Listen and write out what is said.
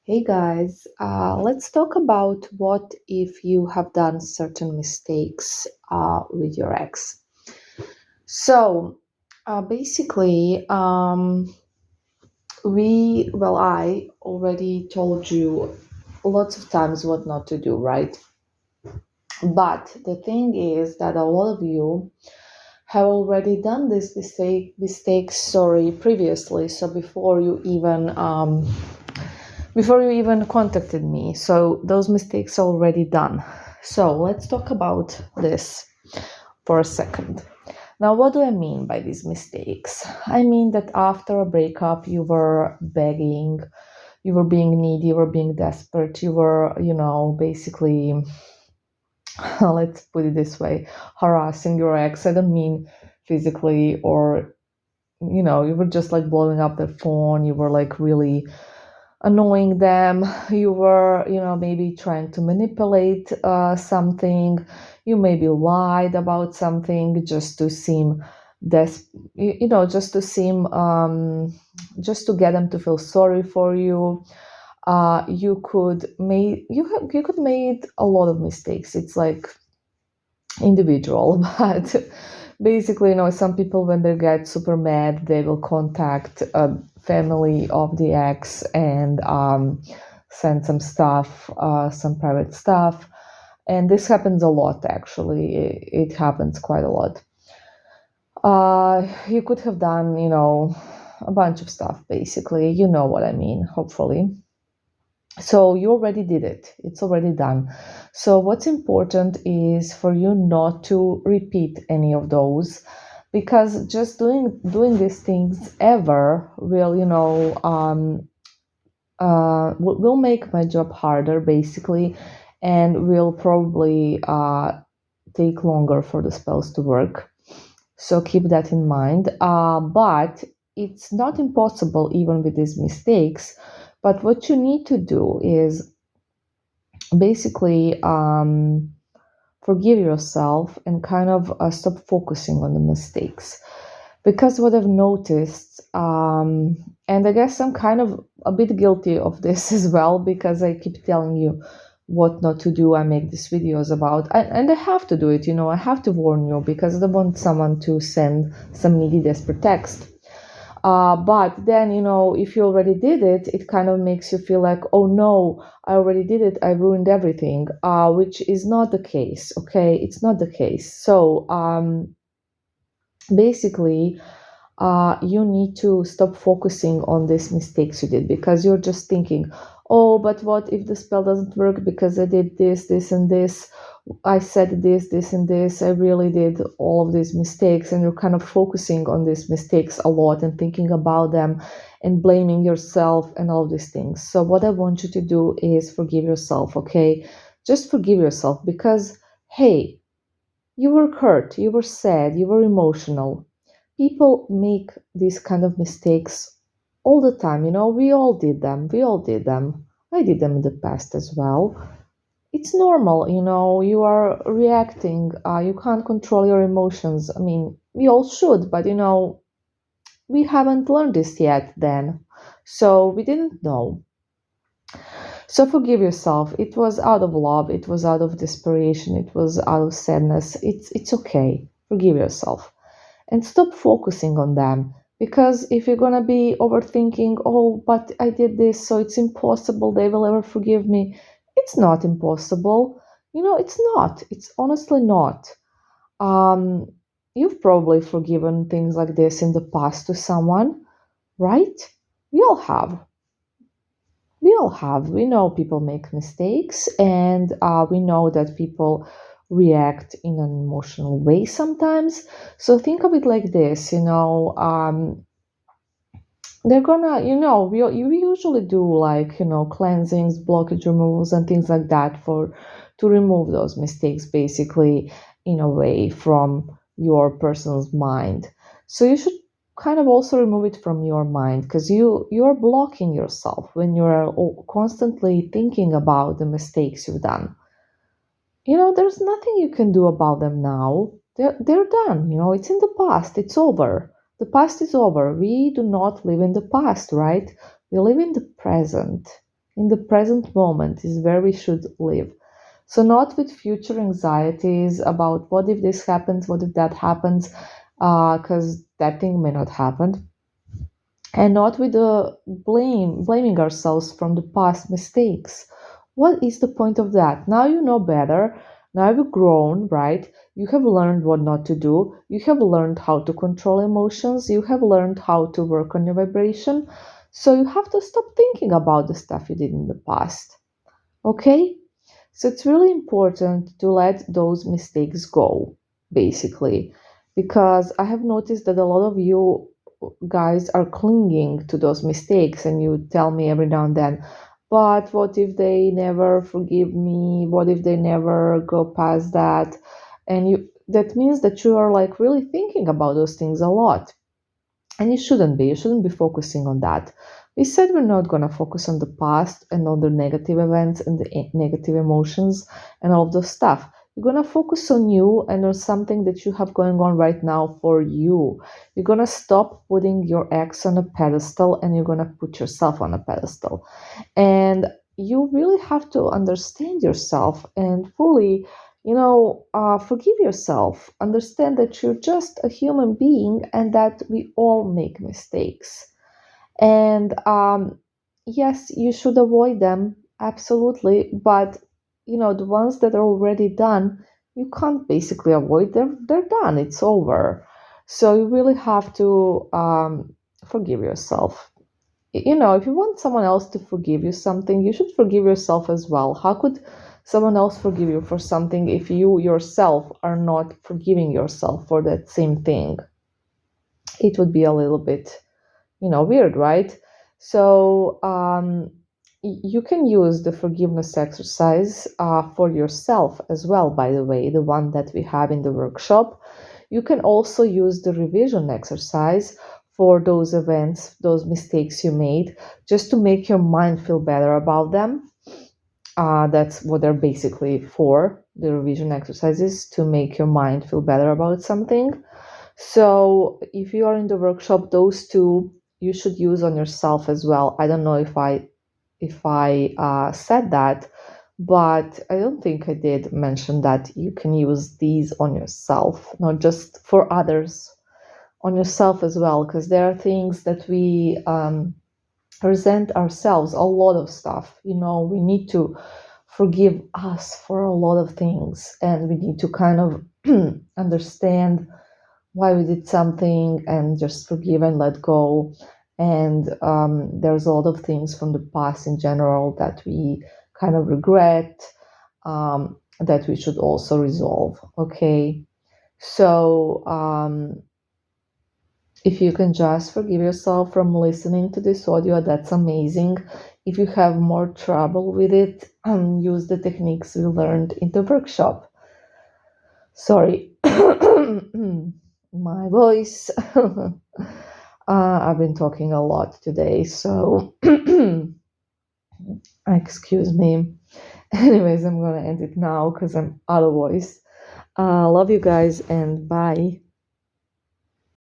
Hey guys, let's talk about what if you have done certain mistakes with your ex. So, basically, I already told you lots of times what not to do, right? But the thing is that a lot of you have already done this mistake, sorry, previously. So before you even contacted me. So those mistakes are already done. So let's talk about this for a second. Now, what do I mean by these mistakes? I mean that after a breakup, you were begging, you were being needy, you were being desperate, you were, basically, let's put it this way, harassing your ex. I don't mean physically or, you were just like blowing up their phone, you were like really annoying them, you were maybe trying to manipulate something, you maybe lied about something just to seem des just to seem just to get them to feel sorry for you. You could made a lot of mistakes. It's like individual but basically, some people, when they get super mad, they will contact family of the ex and send some stuff, some private stuff. And this happens a lot, actually. It happens quite a lot. You could have done, a bunch of stuff, basically. You know what I mean, hopefully. So you already did it. It's already done. So what's important is for you not to repeat any of those, because just doing these things ever will, will make my job harder, basically, and will probably take longer for the spells to work. So keep that in mind. But it's not impossible even with these mistakes. But what you need to do is basically forgive yourself and kind of stop focusing on the mistakes. Because what I've noticed, and I guess I'm kind of a bit guilty of this as well, because I keep telling you what not to do. I make these videos about, and I have to do it, I have to warn you, because I don't want someone to send some needy, desperate text. But then, if you already did it, it kind of makes you feel like, oh no, I already did it, I ruined everything, which is not the case, okay? It's not the case. So basically, you need to stop focusing on these mistakes you did, because you're just thinking, oh, but what if the spell doesn't work because I did this, and this, I said this, and this, I really did all of these mistakes, and you're kind of focusing on these mistakes a lot and thinking about them and blaming yourself and all these things. So what I want you to do is forgive yourself, okay? Just forgive yourself, because, hey, you were hurt, you were sad, you were emotional. People make these kind of mistakes all the time. We all did them. We all did them. I did them in the past as well. It's normal. You are reacting. You can't control your emotions. I mean, we all should, but we haven't learned this yet then. So we didn't know. So forgive yourself. It was out of love. It was out of desperation. It was out of sadness. It's okay. Forgive yourself and stop focusing on them. Because if you're gonna be overthinking, oh, but I did this, so it's impossible they will ever forgive me. It's not impossible. It's not. It's honestly not. Um, you've probably forgiven things like this in the past to someone, right? We all have. We all have. We know people make mistakes, and we know that people react in an emotional way sometimes. So think of it like this, they're gonna, we usually do like, cleansings, blockage removals, and things like that to remove those mistakes, basically, in a way, from your person's mind. So you should kind of also remove it from your mind, because you're blocking yourself when you're constantly thinking about the mistakes you've done. There's nothing you can do about them now. They're done. It's in the past. It's over. The past is over. We do not live in the past, right? We live in the present. In the present moment is where we should live. So, not with future anxieties about what if this happens, what if that happens, because that thing may not happen, and not with the blaming ourselves from the past mistakes. What is the point of that? Now you know better. Now you've grown, right? You have learned what not to do. You have learned how to control emotions. You have learned how to work on your vibration. So you have to stop thinking about the stuff you did in the past. Okay? So it's really important to let those mistakes go, basically, because I have noticed that a lot of you guys are clinging to those mistakes, and you tell me every now and then, but what if they never forgive me? What if they never go past that? And you that means that you are like really thinking about those things a lot. And you shouldn't be focusing on that. We said we're not going to focus on the past and on the negative events and the negative emotions and all of those stuff. You're going to focus on you and on something that you have going on right now for you. You're going to stop putting your ex on a pedestal, and you're going to put yourself on a pedestal. And you really have to understand yourself and fully, forgive yourself. Understand that you're just a human being and that we all make mistakes. And yes, you should avoid them, absolutely. But, the ones that are already done, you can't basically avoid them. They're done, it's over. So you really have to forgive yourself. If you want someone else to forgive you something, you should forgive yourself as well. How could someone else forgive you for something if you yourself are not forgiving yourself for that same thing? It would be a little bit, weird, right? So, you can use the forgiveness exercise for yourself as well, by the way, the one that we have in the workshop. You can also use the revision exercise for those events, those mistakes you made, just to make your mind feel better about them. That's what they're basically for, the revision exercises, to make your mind feel better about something. So if you are in the workshop, those two you should use on yourself as well. I don't know if I said that, but I don't think I did mention that you can use these on yourself, not just for others, on yourself as well, because there are things that we resent ourselves, a lot of stuff. We need to forgive us for a lot of things, and we need to kind of understand why we did something and just forgive and let go. And there's a lot of things from the past in general that we kind of regret, that we should also resolve. Okay. So if you can just forgive yourself from listening to this audio, that's amazing. If you have more trouble with it, use the techniques we learned in the workshop. Sorry, my voice. I've been talking a lot today, so excuse me. Anyways, I'm gonna end it now because I'm out of voice. Love you guys, and bye.